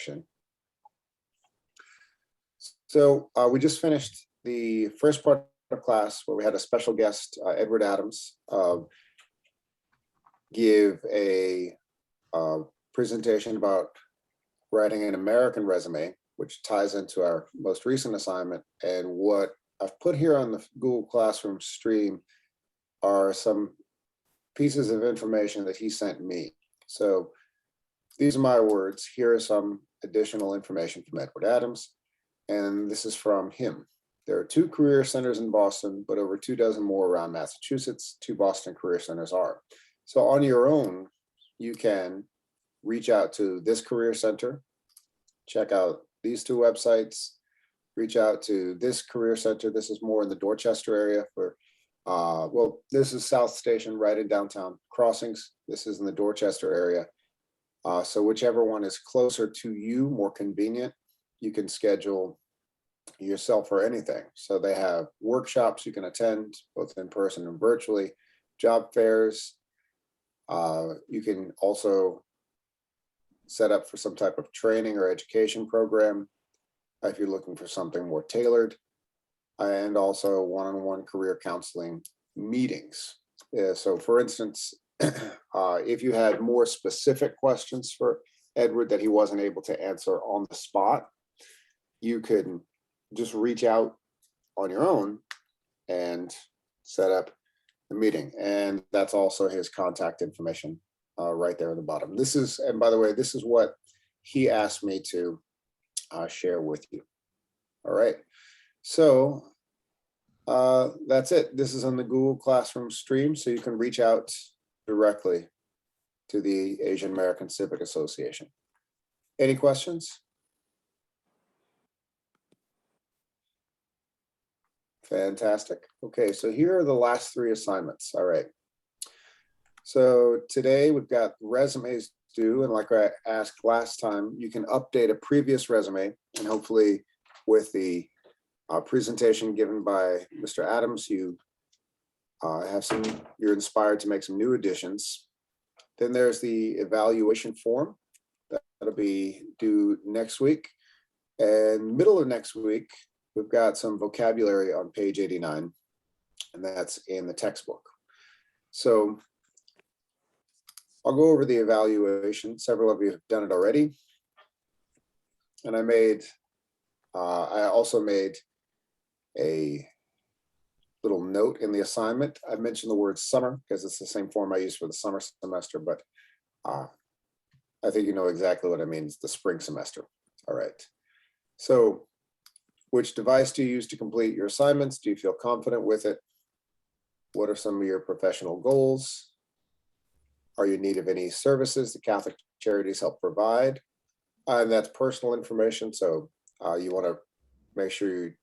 section. So we just finished the first part of class where we had a special guest, Edward Adams, give a presentation about writing an American resume, which ties into our most recent assignment. And what I've put here on the Google Classroom stream are some pieces of information that he sent me. So these are my words. Here are some additional information from Edward Adams, and this is from him. There are 2 career centers in Boston, but over 24 more around Massachusetts. 2 Boston career centers are. So on your own, you can reach out to this career center, check out these 2 websites, reach out to this career center. This is more in the Dorchester area for, well, this is South Station right in downtown Crossings. This is in the Dorchester area. So whichever one is closer to you, more convenient, you can schedule yourself for anything. So they have workshops you can attend, both in person and virtually, job fairs. You can also set up for some type of training or education program if you're looking for something more tailored, and also one-on-one career counseling meetings. So for instance, if you had more specific questions for Edward that he wasn't able to answer on the spot, you could just reach out on your own and set up the meeting. And that's also his contact information right there at the bottom. This is, and by the way, this is what he asked me to share with you. All right, so that's it. This is on the Google Classroom stream, so you can reach out directly to the Asian American Civic Association. Any questions? Fantastic. Okay, so here are the last 3 assignments. All right. So today we've got resumes due, and like I asked last time, you can update a previous resume, and hopefully with the presentation given by Mr. Adams, you you're inspired to make some new additions. Then there's the evaluation form that'll be due next week, and middle of next week we've got some vocabulary on page 89, and that's in the textbook. So I'll go over the evaluation. Several of you have done it already, and I also made a little note in the assignment. I mentioned the word summer because it's the same form I use for the summer semester, but I think you know exactly what it means, the spring semester. All right. So which device do you use to complete your assignments? Do you feel confident with it? What are some of your professional goals? Are you in need of any services the Catholic Charities help provide? And that's personal information, so you want to make sure you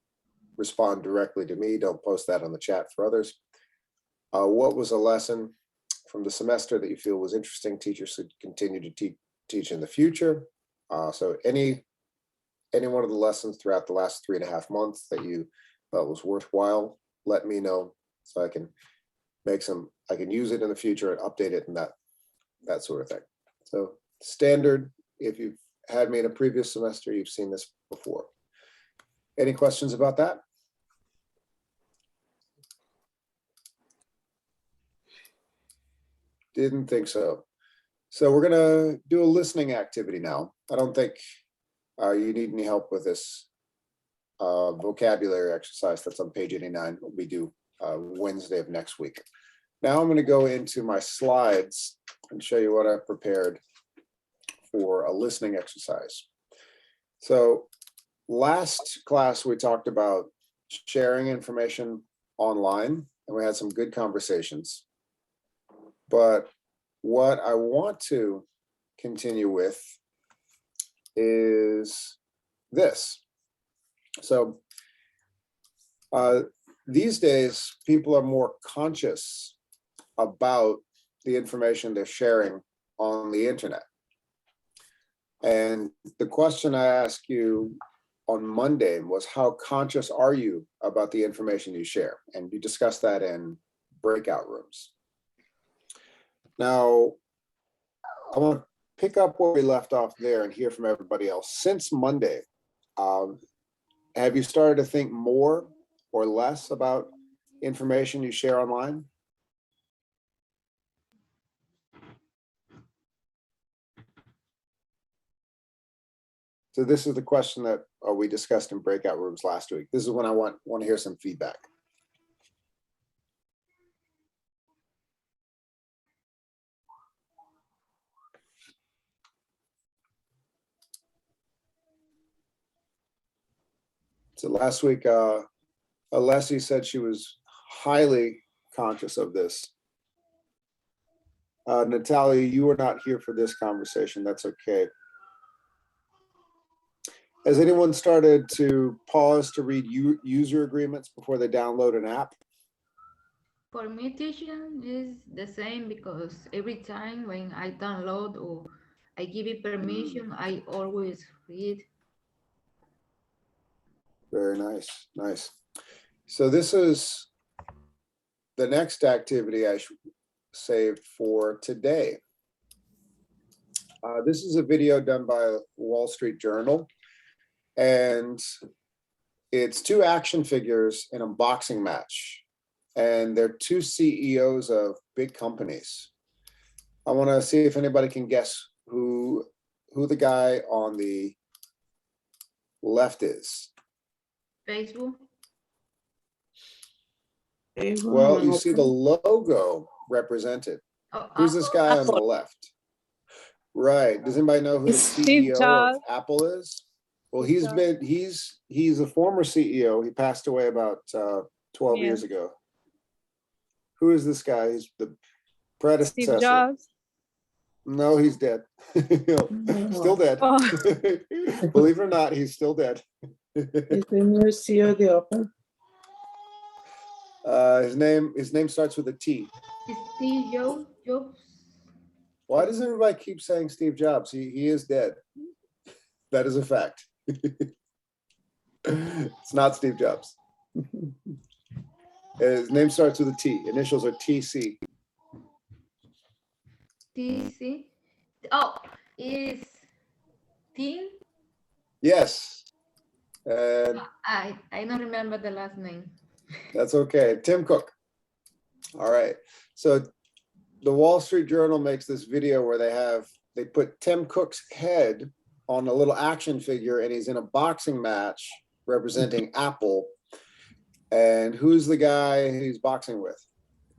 respond directly to me. Don't post that on the chat for others. What was a lesson from the semester that you feel was interesting teachers should continue to teach in the future? So any one of the lessons throughout the last 3.5 months that you felt was worthwhile, let me know so I can I can use it in the future and update it and that sort of thing. So standard, if you've had me in a previous semester, you've seen this before. Any questions about that? Didn't think so. So we're gonna do a listening activity now. I don't think you need any help with this vocabulary exercise that's on page 89. We do Wednesday of next week. Now I'm going to go into my slides and show you what I've prepared for a listening exercise. So last class we talked about sharing information online, and we had some good conversations. But what I want to continue with is this. So these days, people are more conscious about the information they're sharing on the internet. And the question I asked you on Monday was, how conscious are you about the information you share? And you discussed that in breakout rooms. Now, I want pick up where we left off there and hear from everybody else. Since Monday, have you started to think more or less about information you share online? So this is the question that we discussed in breakout rooms last week. This is when I want to hear some feedback. So last week, Alessi said she was highly conscious of this. Natalia, you were not here for this conversation. That's okay. Has anyone started to pause to read user agreements before they download an app? For me, teaching is the same because every time when I download or I give it permission, I always read. Very nice, nice. So this is the next activity I saved for today. This is a video done by Wall Street Journal, and it's two action figures in a boxing match, and they're two CEOs of big companies. I want to see if anybody can guess who the guy on the left is. Facebook. Well, you see the logo represented. Who's this guy on the left? Right. Does anybody know who the CEO of Apple is? Well, he's a former CEO. He passed away about 12 years ago. Who is this guy? He's the predecessor. Steve Jobs. No, he's dead. Still dead. Oh. Believe it or not, he's still dead. Is the new CEO the Apple? His name starts with a T. Steve Jobs. Why does everybody keep saying Steve Jobs? He is dead. That is a fact. It's not Steve Jobs. His name starts with a T. Initials are TC. TC. Oh, is Tim? Yes. And I don't remember the last name. that's okay. Tim Cook. All right. So the Wall Street Journal makes this video where they put Tim Cook's head on a little action figure, and he's in a boxing match representing Apple. And who's the guy he's boxing with?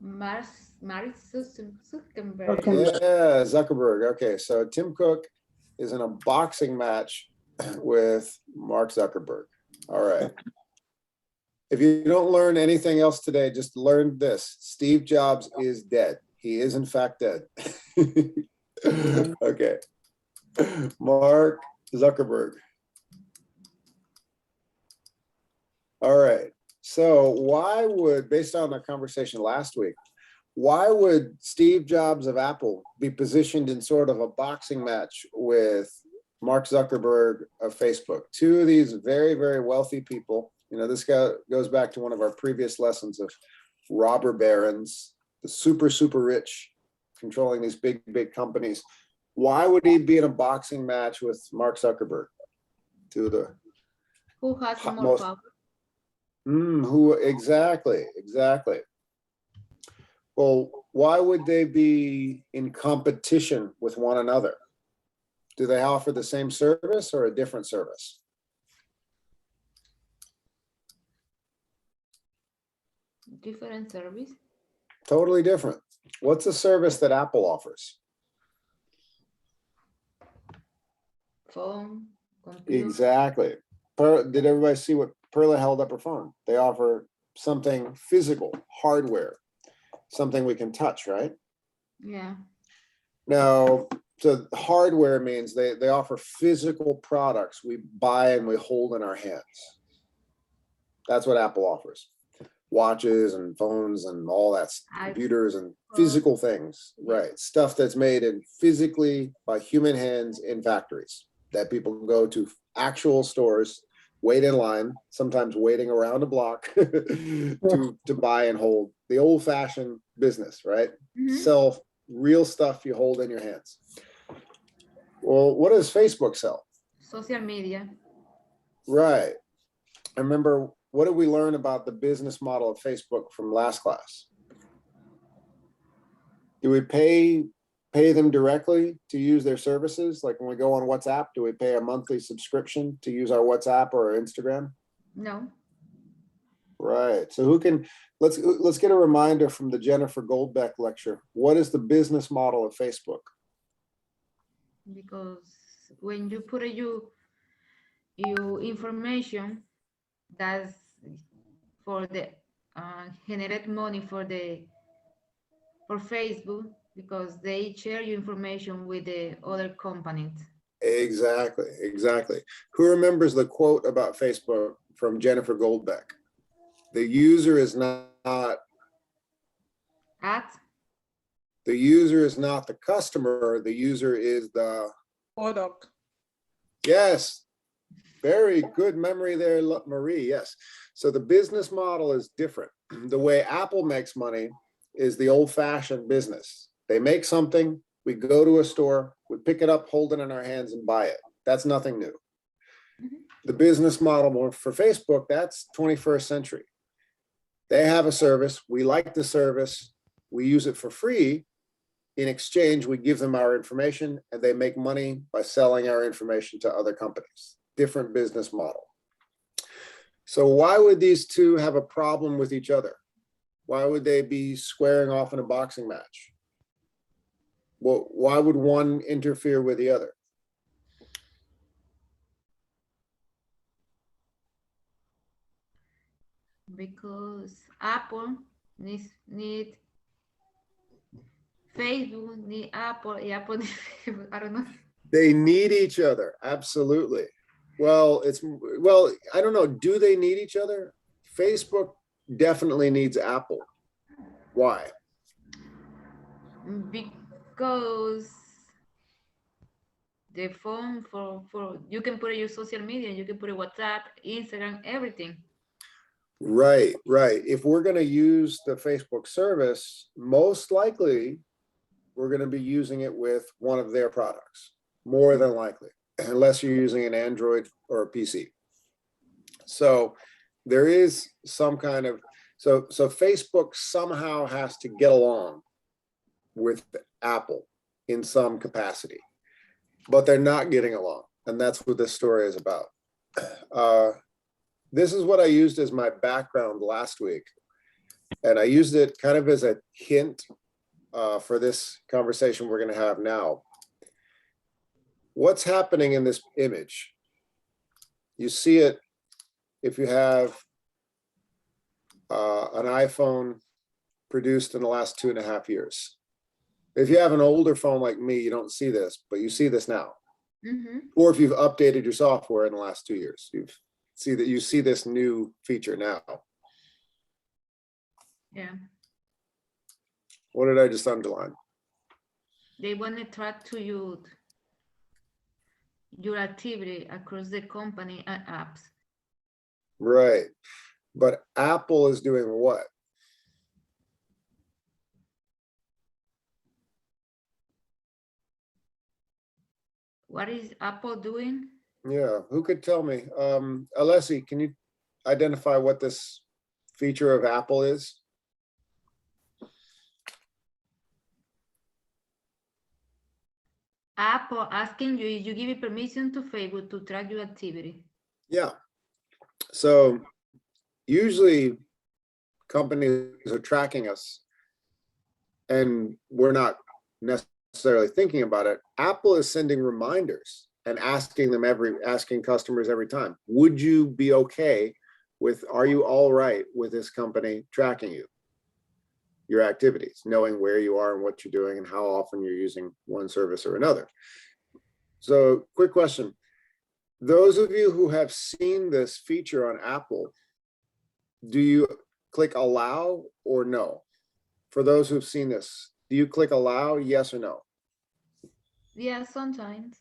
Mark Zuckerberg. Okay. Yeah, Zuckerberg. Okay, so Tim Cook is in a boxing match with Mark Zuckerberg. All right. If you don't learn anything else today, just learn this. Steve Jobs is dead. He is in fact dead. Okay. Mark Zuckerberg. All right. So why would, based on the conversation last week, why would Steve Jobs of Apple be positioned in sort of a boxing match with Mark Zuckerberg of Facebook? Two of these very, very wealthy people. You know, this guy goes back to one of our previous lessons of robber barons, the super, super rich, controlling these big, big companies. Why would he be in a boxing match with Mark Zuckerberg? Two of the Who has more power? Who exactly? Well, why would they be in competition with one another? Do they offer the same service or a different service? Different service. Totally different. What's the service that Apple offers? Phone, computer. Exactly. Did everybody see what Perla held up her phone? They offer something physical, hardware, something we can touch, right? Yeah. Now, so hardware means they offer physical products we buy and we hold in our hands. That's what Apple offers. Watches and phones and all that, computers and physical things, right? Stuff that's made in physically by human hands in factories that people go to actual stores, wait in line, sometimes waiting around a block to buy and hold. The old-fashioned business, right? Mm-hmm. Sell real stuff you hold in your hands. Well, what does Facebook sell? Social media. Right. I remember, what did we learn about the business model of Facebook from last class? Do we pay them directly to use their services? Like when we go on WhatsApp, do we pay a monthly subscription to use our WhatsApp or our Instagram? No. Right. So let's get a reminder from the Jennifer Goldbeck lecture. What is the business model of Facebook? Because when you put your information, that's for the generate money for Facebook, because they share your information with the other companies. Exactly. Who remembers the quote about Facebook from Jennifer Goldbeck? The user is not the user is not the customer. The user is the Product. Yes. Very good memory there, Marie. Yes. So the business model is different. The way Apple makes money is the old-fashioned business. They make something, we go to a store, we pick it up, hold it in our hands and buy it. That's nothing new. The business model for Facebook, that's 21st century. They have a service, we like the service, we use it for free. In exchange, we give them our information and they make money by selling our information to other companies. Different business model. So why would these two have a problem with each other? Why would they be squaring off in a boxing match? Well, why would one interfere with the other? Because Apple need Facebook, need Apple, Apple need Facebook. I don't know. They need each other, absolutely. Well, I don't know. Do they need each other? Facebook definitely needs Apple. Why? Because the phone for you can put your social media, you can put WhatsApp, Instagram, everything. Right. If we're going to use the Facebook service, most likely we're going to be using it with one of their products, more than likely, unless you're using an Android or a PC. So there is some kind of, so Facebook somehow has to get along with Apple in some capacity, but they're not getting along. And that's what this story is about. This is what I used as my background last week. And I used it kind of as a hint for this conversation we're going to have now. What's happening in this image? You see it if you have an iPhone produced in the last 2.5 years. If you have an older phone like me, you don't see this, but you see this now. Or if you've updated your software in the last 2 years, you see this new feature now. Yeah. What did I just underline? They want to track to your activity across the company and apps. Right. But Apple is doing what? What is Apple doing? Yeah, who could tell me? Alessi, can you identify what this feature of Apple is? Apple asking you if you give it permission to Facebook to track your activity. Yeah. So usually companies are tracking us and we're not necessarily thinking about it. Apple is sending reminders and asking customers every time, would you be okay with, are you all right with this company tracking you, your activities, knowing where you are and what you're doing and how often you're using one service or another? So quick question. Those of you who have seen this feature on Apple, do you click allow or no? For those who've seen this, do you click allow, yes or no? Yeah, sometimes.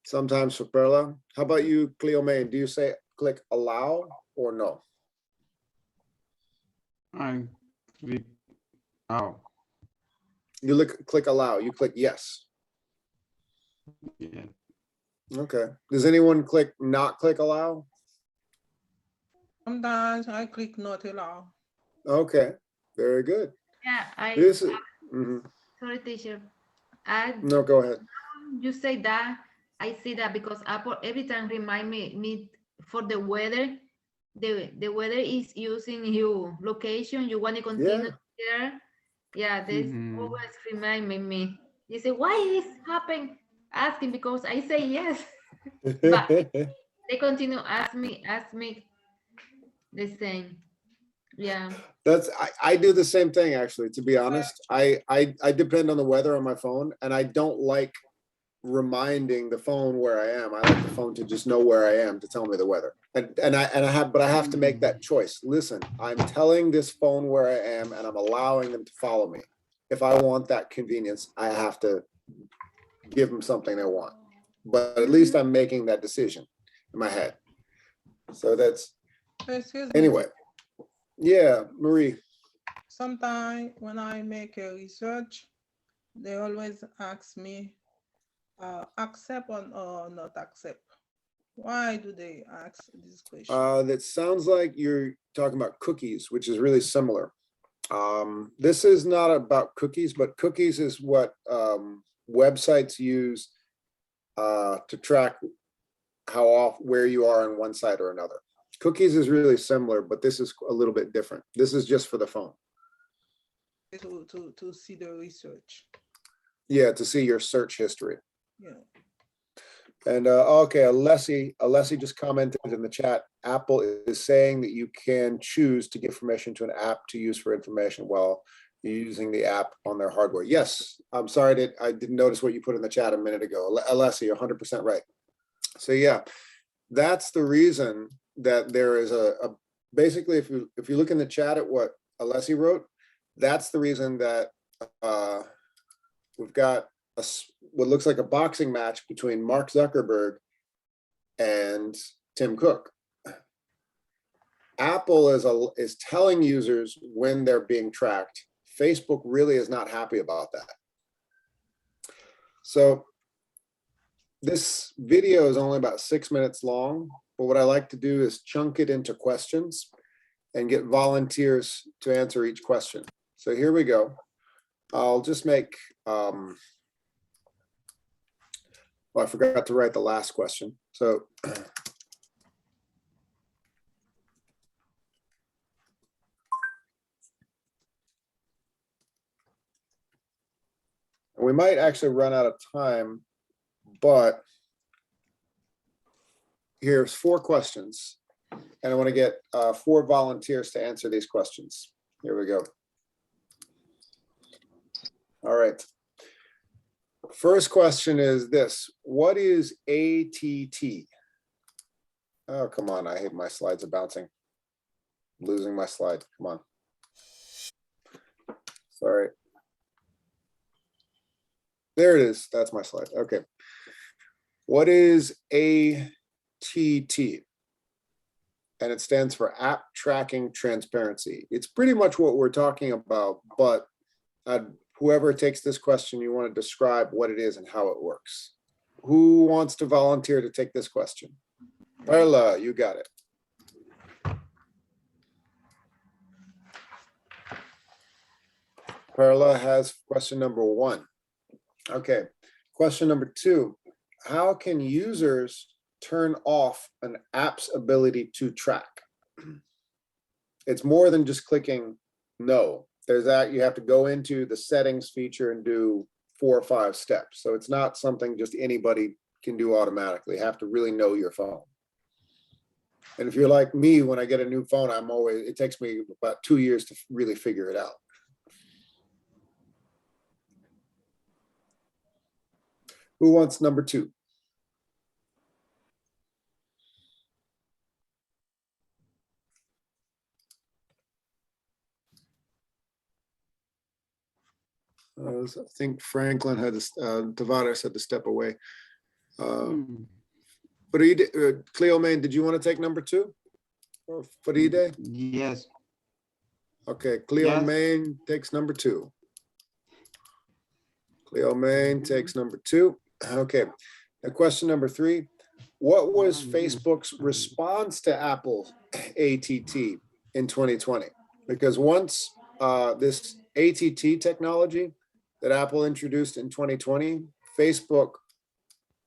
Sometimes for Perla. How about you, Cleomaine? Do you say click allow or no? I click out. You click allow, you click yes. Yeah. Okay. Does anyone not click allow? Sometimes I click not allow. Okay, very good. Yeah, This is, mhm. sorry, teacher. I No, go ahead. you say that I see that because Apple every time remind me for the weather. The weather is using your location. You want to continue there. Yeah, this always remind me. You say, why is happening? Asking because I say yes. But they continue ask me the same. Yeah. I do the same thing actually, to be honest. I depend on the weather on my phone, and I don't like reminding the phone where I am. I like the phone to just know where I am to tell me the weather. And I have to make that choice. Listen, I'm telling this phone where I am and I'm allowing them to follow me. If I want that convenience, I have to give them something they want. But at least I'm making that decision in my head. So that's Excuse me. anyway. Yeah, Marie. Sometimes when I make a research, they always ask me accept or not accept. Why do they ask this question? That sounds like you're talking about cookies, which is really similar. This is not about cookies, but cookies is what websites use to track where you are on one site or another. Cookies is really similar, but this is a little bit different. This is just for the phone. To see the research. Yeah, to see your search history. Yeah. And okay, Alessi just commented in the chat, Apple is saying that you can choose to give permission to an app to use for information while you're using the app on their hardware. Yes, I'm sorry, I didn't notice what you put in the chat a minute ago. Alessi, you're 100% right. So yeah, that's the reason that there is basically, if you look in the chat at what Alessi wrote, that's the reason that we've got what looks like a boxing match between Mark Zuckerberg and Tim Cook. Apple is telling users when they're being tracked. Facebook really is not happy about that. So this video is only about 6 minutes long, but what I like to do is chunk it into questions and get volunteers to answer each question. So here we go. I'll just make, well, I forgot to write the last question. So we might actually run out of time, but here's 4 questions. And I want to get 4 volunteers to answer these questions. Here we go. All right. First question is this: what is ATT? Oh, come on. I hate my slides are bouncing. I'm losing my slide. Come on. Sorry. There it is. That's my slide. Okay. What is ATT? And it stands for App Tracking Transparency. It's pretty much what we're talking about, but whoever takes this question, you want to describe what it is and how it works. Who wants to volunteer to take this question? Perla, you got it. Perla has question number 1. Okay, question number 2. How can users turn off an app's ability to track? It's more than just clicking no. There's that, you have to go into the settings feature and do 4 or 5 steps. So it's not something just anybody can do automatically. You have to really know your phone. And if you're like me, when I get a new phone, it takes me about 2 years to really figure it out. Who wants number 2? I think Franklin had Tavares had to step away. But Cleo Main, did you want to take number 2? Or Faride? Yes. Okay, Cleo Yes. Main takes number 2. Cleo Main takes number 2. Okay, now question number 3. What was Facebook's response to Apple's ATT in 2020? Because once this ATT technology that Apple introduced in 2020, Facebook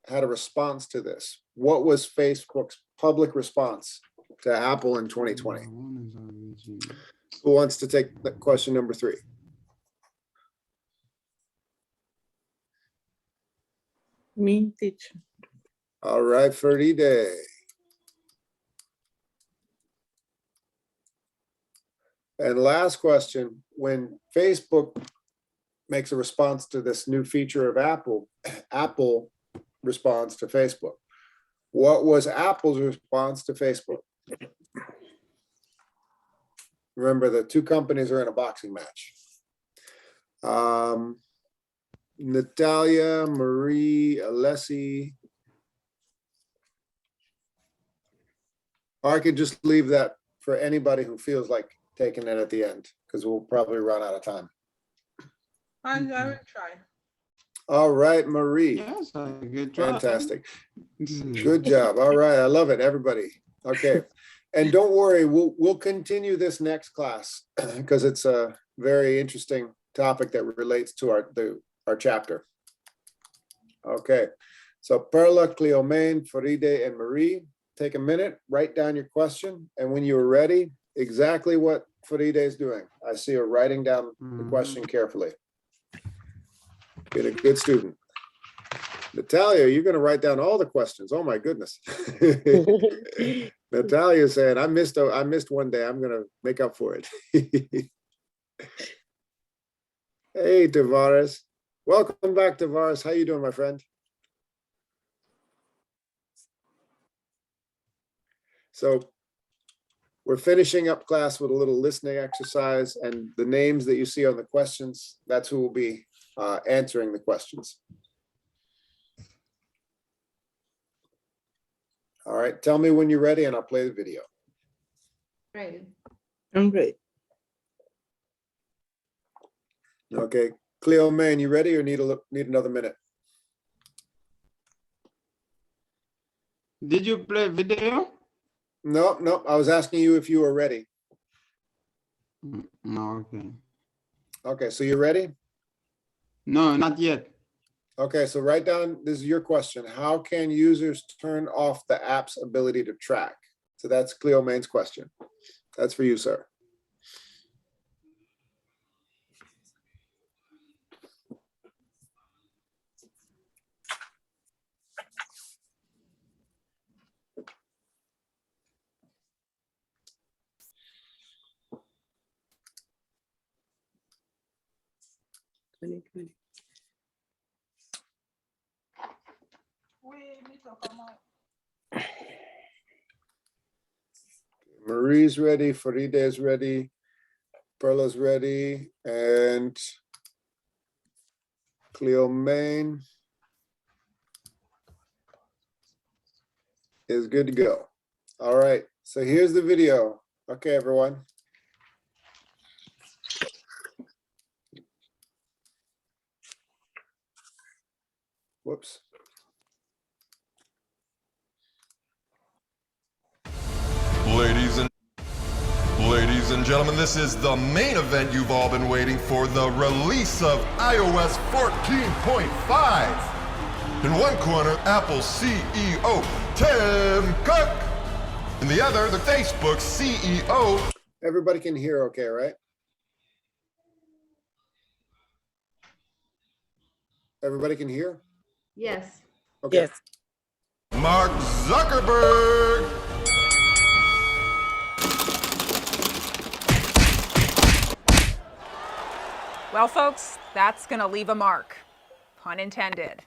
had a response to this. What was Facebook's public response to Apple in 2020? Who wants to take question number 3? Me, teacher. All right, Faride. And last question, when Facebook makes a response to this new feature of Apple, Apple responds to Facebook. What was Apple's response to Facebook? Remember, the two companies are in a boxing match. Natalia, Marie, Alessi. Or I could just leave that for anybody who feels like taking it at the end, because we'll probably run out of time. I will try. All right, Marie. Yes, good job. Fantastic. Good job. All right, I love it, everybody. Okay, and don't worry, we'll continue this next class because it's a very interesting topic that relates to our chapter. Okay, so Perla, Cleomaine, Faride, and Marie, take a minute, write down your question, and when you're ready, exactly what Faride is doing. I see her writing down the question carefully. Been a good student. Natalia, you're going to write down all the questions. Oh my goodness. Natalia said, I missed one day. I'm going to make up for it. Hey, Tavares. Welcome back, Tavares. How you doing, my friend? So we're finishing up class with a little listening exercise, and the names that you see on the questions, that's who will be answering the questions. All right, tell me when you're ready and I'll play the video. Ready. I'm great. Okay, Cleomaine, you ready or need another minute? Did you play video? No, I was asking you if you were ready. No, okay. Okay, so you're ready? No, not yet. Okay, so write down, this is your question. How can users turn off the app's ability to track? So that's Cleomaine's question. That's for you, sir. Marie's ready, Faride is ready, Perla's ready, and Cleomaine is good to go. All right, so here's the video. Okay, everyone. Whoops. Ladies and gentlemen, this is the main event you've all been waiting for, the release of iOS 14.5. In one corner, Apple CEO Tim Cook. In the other, the Facebook CEO. Everybody can hear okay, right? Everybody can hear? Yes. Okay. Yes. Mark Zuckerberg. Well, folks, that's gonna leave a mark, pun intended.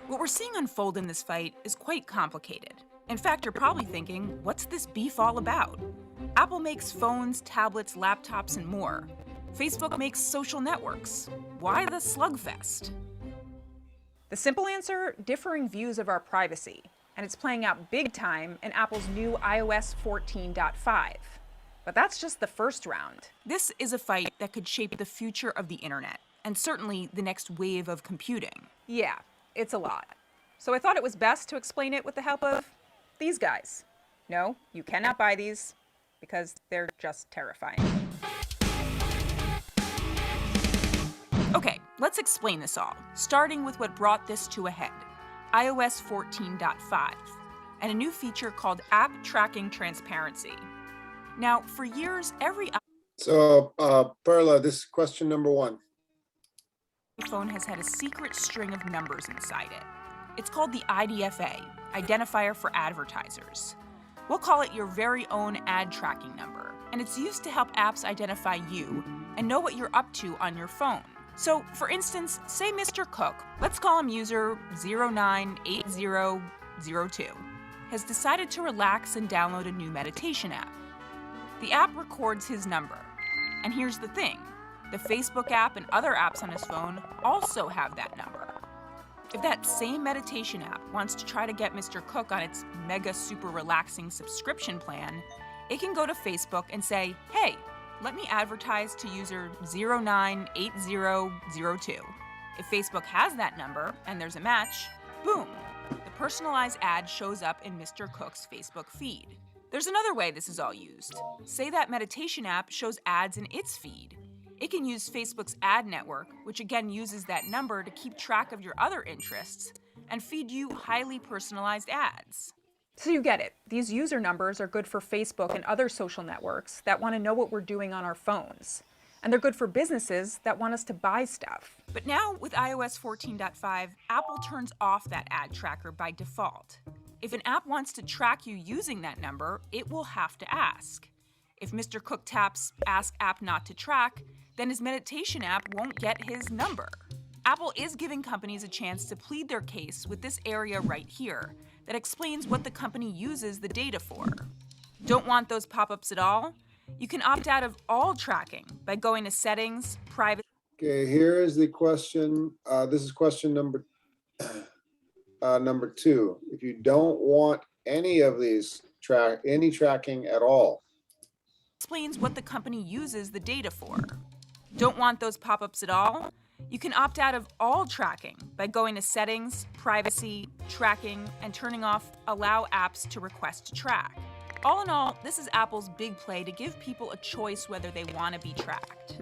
What we're seeing unfold in this fight is quite complicated. In fact, you're probably thinking, what's this beef all about? Apple makes phones, tablets, laptops, and more. Facebook makes social networks. Why the slugfest? The simple answer, differing views of our privacy, and it's playing out big time in Apple's new iOS 14.5. But that's just the first round. This is a fight that could shape the future of the internet, and certainly the next wave of computing. Yeah, it's a lot. So I thought it was best to explain it with the help of these guys. No, you cannot buy these because they're just terrifying. Okay, let's explain this all, starting with what brought this to a head, iOS 14.5, and a new feature called App Tracking Transparency. Now, for years, every So, Perla, this is question number 1. iPhone has had a secret string of numbers inside it. It's called the IDFA, Identifier for Advertisers. We'll call it your very own ad tracking number, and it's used to help apps identify you and know what you're up to on your phone. So, for instance, say Mr. Cook, let's call him user 098002, has decided to relax and download a new meditation app. The app records his number. And here's the thing, the Facebook app and other apps on his phone also have that number. If that same meditation app wants to try to get Mr. Cook on its mega super relaxing subscription plan, it can go to Facebook and say, hey, let me advertise to user 098002. If Facebook has that number and there's a match, boom, the personalized ad shows up in Mr. Cook's Facebook feed. There's another way this is all used. Say that meditation app shows ads in its feed. It can use Facebook's ad network, which again uses that number to keep track of your other interests and feed you highly personalized ads. So you get it. These user numbers are good for Facebook and other social networks that want to know what we're doing on our phones. And they're good for businesses that want us to buy stuff. But now with iOS 14.5, Apple turns off that ad tracker by default. If an app wants to track you using that number, it will have to ask. If Mr. Cook taps Ask App Not to Track, then his meditation app won't get his number. Apple is giving companies a chance to plead their case with this area right here that explains what the company uses the data for. Don't want those pop-ups at all? You can opt out of all tracking by going to Settings, Privacy. Okay, here is the question. This is question number 2. If you don't want any of these tracking at all, Explains what the company uses the data for. Don't want those pop-ups at all? You can opt out of all tracking by going to Settings, Privacy, Tracking, and turning off Allow Apps to Request to Track. All in all, this is Apple's big play to give people a choice whether they want to be tracked.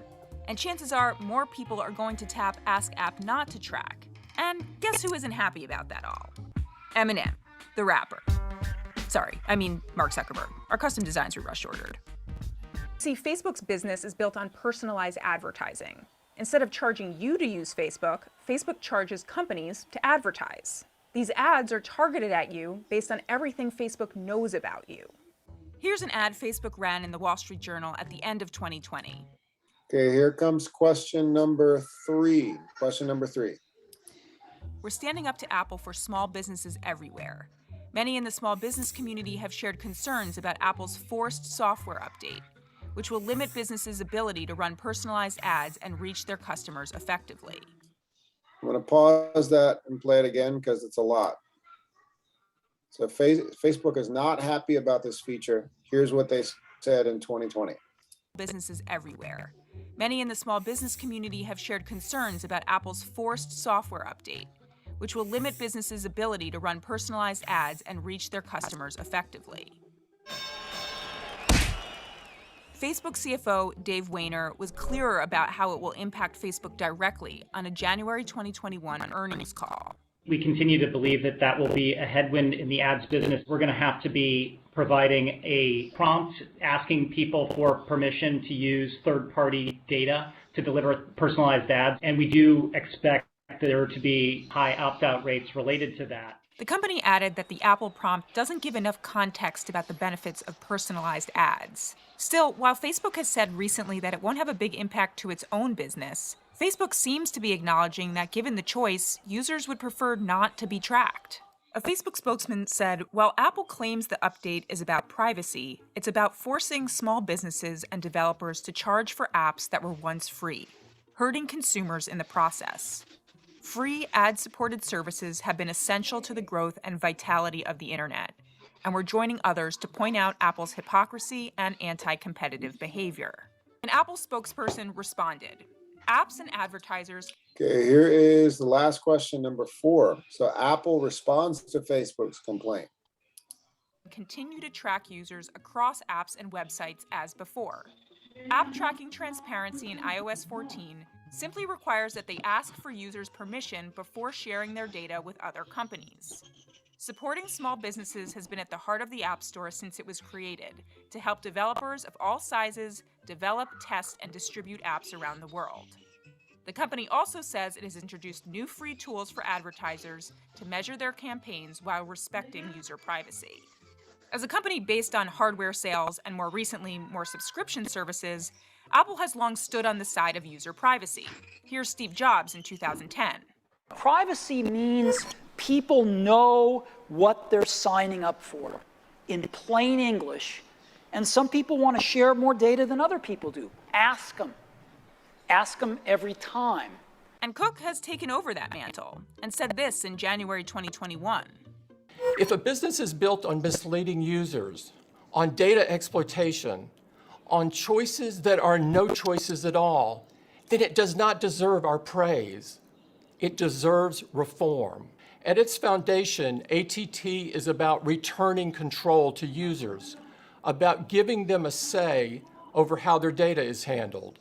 And chances are more people are going to tap Ask App Not to Track. And guess who isn't happy about that all? Eminem, the rapper. Sorry, I mean Mark Zuckerberg. Our custom designs were rush ordered. See, Facebook's business is built on personalized advertising. Instead of charging you to use Facebook, Facebook charges companies to advertise. These ads are targeted at you based on everything Facebook knows about you. Here's an ad Facebook ran in the Wall Street Journal at the end of 2020. okay, here comes question number 3. Question number 3. We're standing up to Apple for small businesses everywhere. Many in the small business community have shared concerns about Apple's forced software update, which will limit businesses' ability to run personalized ads and reach their customers effectively. I'm going to pause that and play it again because it's a lot. So Facebook is not happy about this feature. Here's what they said in 2020. Businesses everywhere. Many in the small business community have shared concerns about Apple's forced software update, which will limit businesses' ability to run personalized ads and reach their customers effectively. Facebook CFO Dave Wehner was clearer about how it will impact Facebook directly on a January 2021 earnings call. We continue to believe that that will be a headwind in the ads business. We're going to have to be providing a prompt asking people for permission to use third-party data to deliver personalized ads, and we do expect there to be high opt-out rates related to that. The company added that the Apple prompt doesn't give enough context about the benefits of personalized ads. Still, while Facebook has said recently that it won't have a big impact to its own business, Facebook seems to be acknowledging that given the choice, users would prefer not to be tracked. A Facebook spokesman said, while Apple claims the update is about privacy, it's about forcing small businesses and developers to charge for apps that were once free, hurting consumers in the process. Free ad-supported services have been essential to the growth and vitality of the internet, and we're joining others to point out Apple's hypocrisy and anti-competitive behavior. An Apple spokesperson responded, apps and advertisers Okay, here is the last question, number 4. So Apple responds to Facebook's complaint. continue to track users across apps and websites as before. App tracking transparency in iOS 14 simply requires that they ask for users' permission before sharing their data with other companies. Supporting small businesses has been at the heart of the App Store since it was created, to help developers of all sizes develop, test, and distribute apps around the world. The company also says it has introduced new free tools for advertisers to measure their campaigns while respecting user privacy. As a company based on hardware sales and more recently, more subscription services, Apple has long stood on the side of user privacy. Here's Steve Jobs in 2010. Privacy means people know what they're signing up for in plain English, and some people want to share more data than other people do. Ask them. Ask them every time. And Cook has taken over that mantle and said this in January 2021. If a business is built on misleading users, on data exploitation, on choices that are no choices at all, then it does not deserve our praise. It deserves reform. At its foundation, ATT is about returning control to users, about giving them a say over how their data is handled.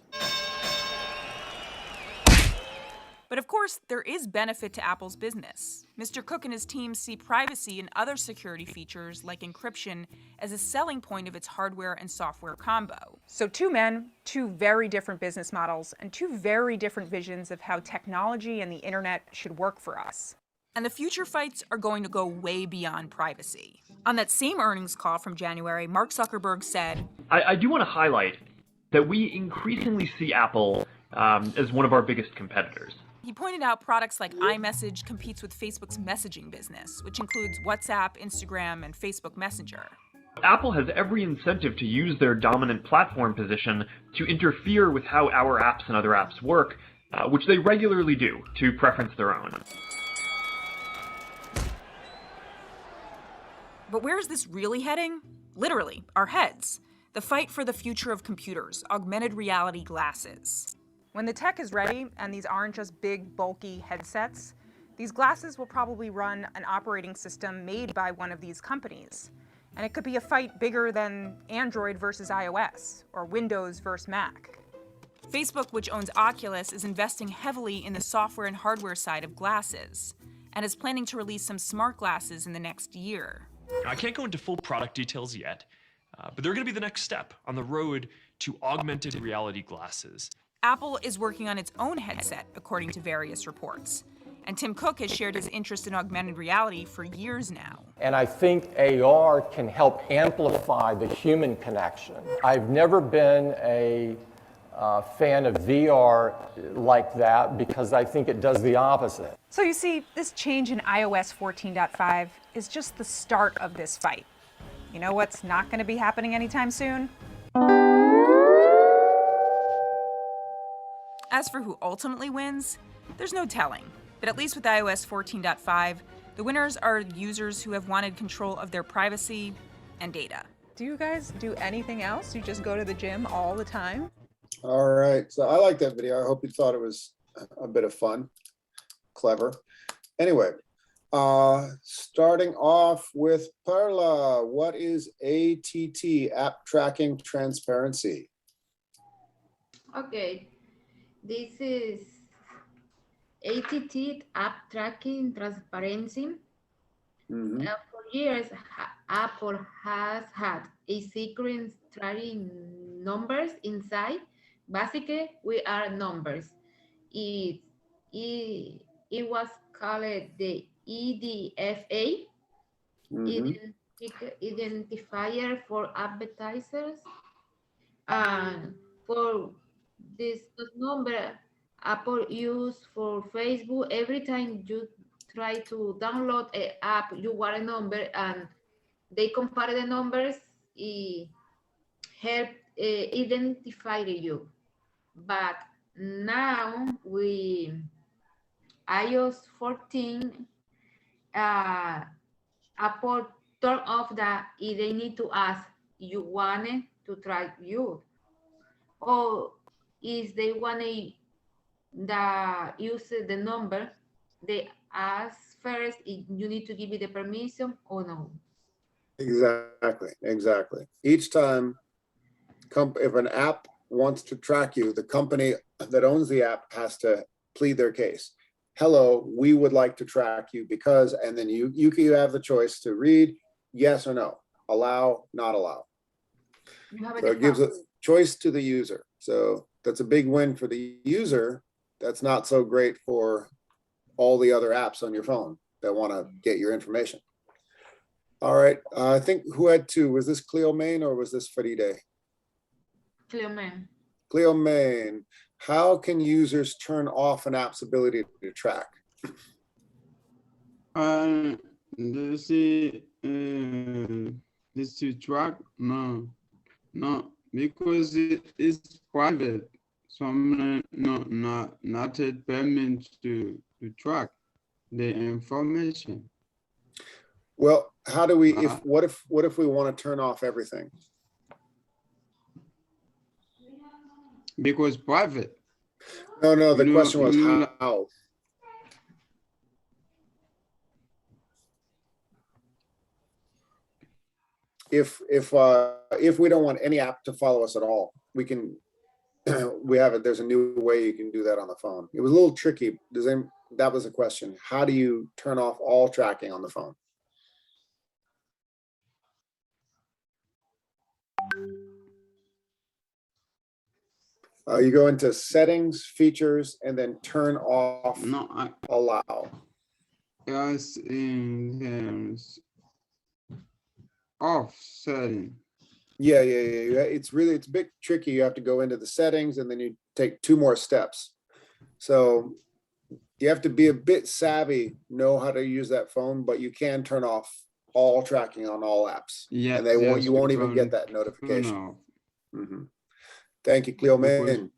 But of course, there is benefit to Apple's business. Mr. Cook and his team see privacy and other security features like encryption as a selling point of its hardware and software combo. So 2 men, 2 very different business models, and 2 very different visions of how technology and the internet should work for us. And the future fights are going to go way beyond privacy. On that same earnings call from January, Mark Zuckerberg said, I do want to highlight that we increasingly see Apple as one of our biggest competitors. He pointed out products like iMessage competes with Facebook's messaging business, which includes WhatsApp, Instagram, and Facebook Messenger. Apple has every incentive to use their dominant platform position to interfere with how our apps and other apps work, which they regularly do to preference their own. But where is this really heading? Literally, our heads. The fight for the future of computers, augmented reality glasses. When the tech is ready, and these aren't just big, bulky headsets, these glasses will probably run an operating system made by one of these companies. And it could be a fight bigger than Android versus iOS, or Windows versus Mac. Facebook, which owns Oculus, is investing heavily in the software and hardware side of glasses, and is planning to release some smart glasses in the next year. I can't go into full product details yet, but they're going to be the next step on the road to augmented reality glasses. Apple is working on its own headset, according to various reports. And Tim Cook has shared his interest in augmented reality for years now. And I think AR can help amplify the human connection. I've never been a fan of VR like that because I think it does the opposite. So you see, this change in iOS 14.5 is just the start of this fight. You know what's not going to be happening anytime soon? As for who ultimately wins, there's no telling. But at least with iOS 14.5, the winners are users who have wanted control of their privacy and data. Do you guys do anything else? You just go to the gym all the time? All right, so I like that video. I hope you thought it was a bit of fun, clever. Anyway, starting off with Perla, what is ATT, App Tracking Transparency? Okay, this is ATT, App Tracking Transparency. For years, Apple has had a secret tracking numbers inside. Basically, we are numbers. It was called the IDFA, Identifier for Advertisers. For this number, Apple use for Facebook. Every time you try to download an app, you want a number, and they compare the numbers. It help identify you. But now with iOS 14, Apple turn off that if they need to ask, you wanted to track you, or if they want to use the number, they ask first if you need to give it the permission or no. Exactly. Each time, if an app wants to track you, the company that owns the app has to plead their case. Hello, we would like to track you because, and then you have the choice to read yes or no, allow, not allow. So it gives a choice to the user. So that's a big win for the user. That's not so great for all the other apps on your phone that want to get your information. All right, I think who had two? Was this Cleo Main or was this Faride? Cleo Main. Cleo Main, how can users turn off an app's ability to track? This to track? No, because it is private. So I'm not a permit to track the information. Well, how do we, what if we want to turn off everything? Because private. No, the question was how. If we don't want any app to follow us at all, we can, there's a new way you can do that on the phone. It was a little tricky. That was a question. How do you turn off all tracking on the phone? You go into settings, features, and then turn off, allow. Yes, in off setting. Yeah. It's a bit tricky. You have to go into the settings and then you take 2 more steps. So you have to be a bit savvy, know how to use that phone, but you can turn off all tracking on all apps. Yeah, and you won't even get that notification. Mm-hmm. Thank you, Cleo Main.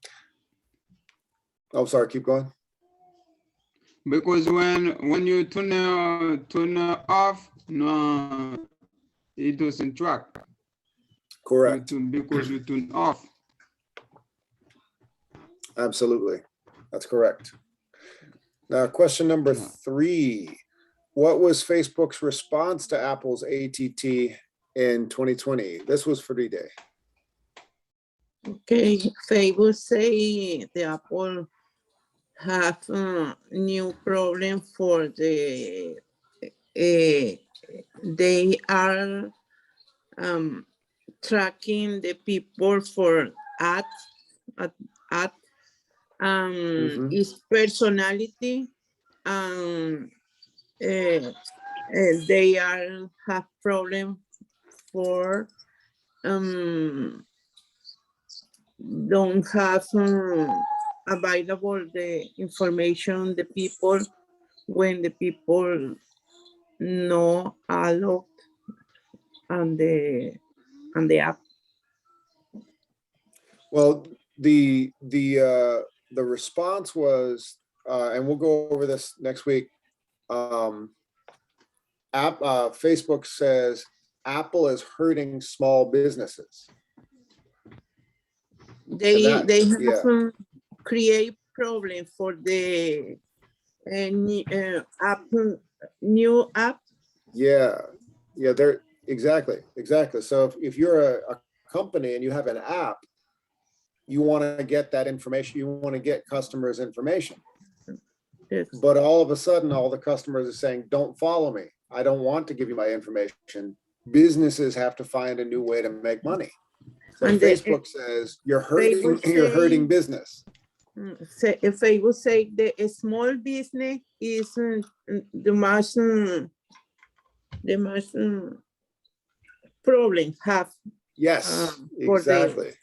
Oh, sorry, keep going. Because when you turn off, no, it doesn't track. Correct. Because you turn off. Absolutely, that's correct. Now, question number 3. What was Facebook's response to Apple's ATT in 2020? This was Faride. Okay, Facebook say the Apple have a new problem for the they are tracking the people for is personality they are have problem for don't have available the information the people when the people no allowed on the app. Well, the response was, and we'll go over this next week. Facebook says Apple is hurting small businesses. They have create problem for the new app. Yeah, they're exactly. So if you're a company and you have an app, you want to get that information. You want to get customers' information. Yes. But all of a sudden, all the customers are saying, "Don't follow me. I don't want to give you my information." Businesses have to find a new way to make money. So and Facebook says you're hurting business. Facebook say the small business is the most problem have. Yes, exactly.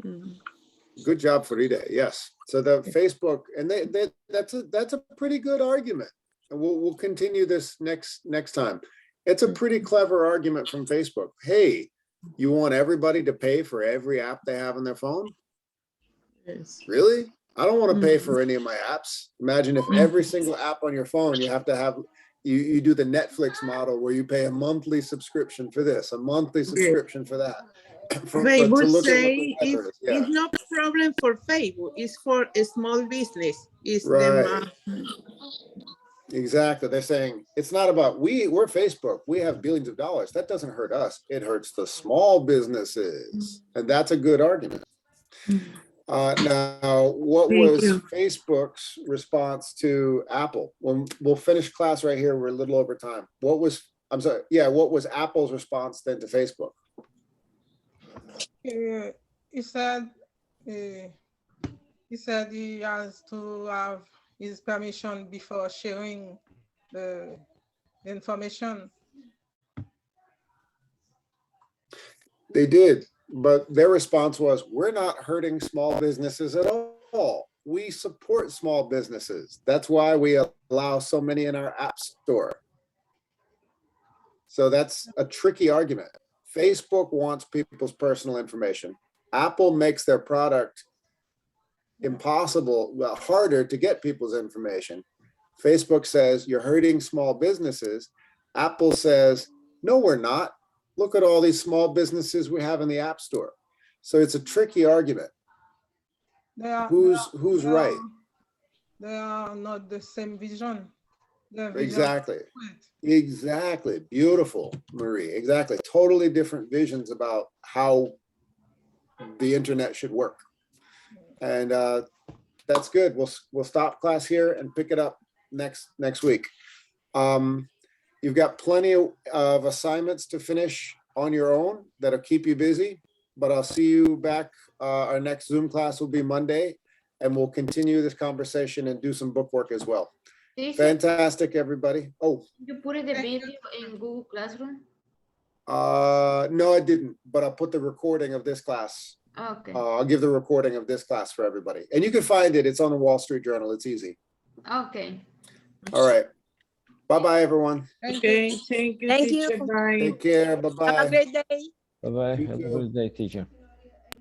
Good job, Faride. Yes. So the Facebook, and that's a pretty good argument. And we'll continue this next time. It's a pretty clever argument from Facebook. Hey, you want everybody to pay for every app they have on their phone? Yes. Really? I don't want to pay for any of my apps. Imagine if every single app on your phone, you have to have You do the Netflix model where you pay a monthly subscription for this, a monthly subscription for that. Facebook say is. it's not a problem for Facebook, it's for a small business. It's Right. Exactly. They're saying it's not about we're Facebook. We have billions of dollars. That doesn't hurt us. It hurts the small businesses. And that's a good argument. Now, what was Facebook's response to Apple? We'll finish class right here. We're a little over time. What was Apple's response then to Facebook? He said he has to have his permission before sharing the information. They did, but their response was, we're not hurting small businesses at all. We support small businesses. That's why we allow so many in our app store. So that's a tricky argument. Facebook wants people's personal information. Apple makes their product impossible, well, harder to get people's information. Facebook says you're hurting small businesses. Apple says, no, we're not. Look at all these small businesses we have in the App Store. So it's a tricky argument. Who's right? They are not the same vision. Exactly. Exactly. Beautiful, Marie. Exactly. Totally different visions about how the internet should work. And that's good. We'll stop class here and pick it up next week. You've got plenty of assignments to finish on your own that'll keep you busy, but I'll see you back. Our next Zoom class will be Monday, and we'll continue this conversation and do some book work as well. Fantastic, everybody. Oh. You put the video in Google Classroom? No, I didn't, but I'll put the recording of this class. Okay. I'll give the recording of this class for everybody. And you can find it. It's on the Wall Street Journal. It's easy. Okay. All right. Bye-bye, everyone. Okay, thank you, teacher. Bye. Take care. Bye-bye. Have a great day. Bye-bye. Have a good day, teacher.